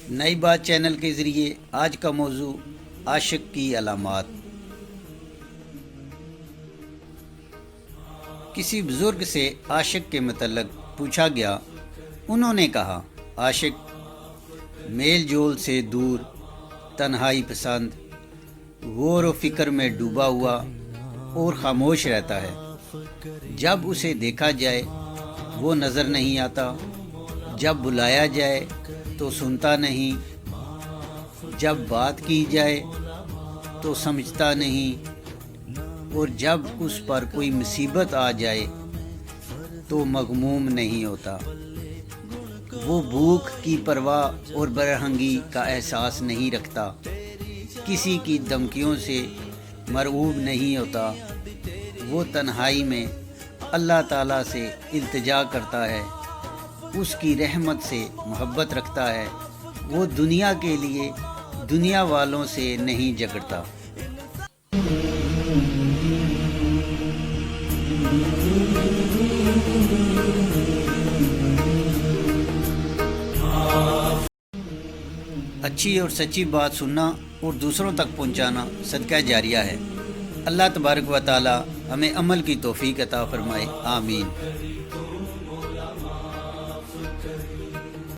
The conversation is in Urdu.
نئی بات چینل کے ذریعے آج کا موضوع عاشق کی علامات۔ کسی بزرگ سے عاشق کے متعلق پوچھا گیا۔ انہوں نے کہا، عاشق میل جول سے دور، تنہائی پسند، غور و فکر میں ڈوبا ہوا اور خاموش رہتا ہے۔ جب اسے دیکھا جائے وہ نظر نہیں آتا، جب بلایا جائے تو سنتا نہیں، جب بات کی جائے تو سمجھتا نہیں، اور جب اس پر کوئی مصیبت آ جائے تو مغموم نہیں ہوتا۔ وہ بھوک کی پرواہ اور برہنگی کا احساس نہیں رکھتا، کسی کی دھمکیوں سے مرعوب نہیں ہوتا۔ وہ تنہائی میں اللہ تعالیٰ سے التجا کرتا ہے، اس کی رحمت سے محبت رکھتا ہے۔ وہ دنیا کے لیے دنیا والوں سے نہیں جھگڑتا۔ اچھی اور سچی بات سننا اور دوسروں تک پہنچانا صدقہ جاریہ ہے۔ اللہ تبارک و تعالی ہمیں عمل کی توفیق عطا فرمائے، آمین۔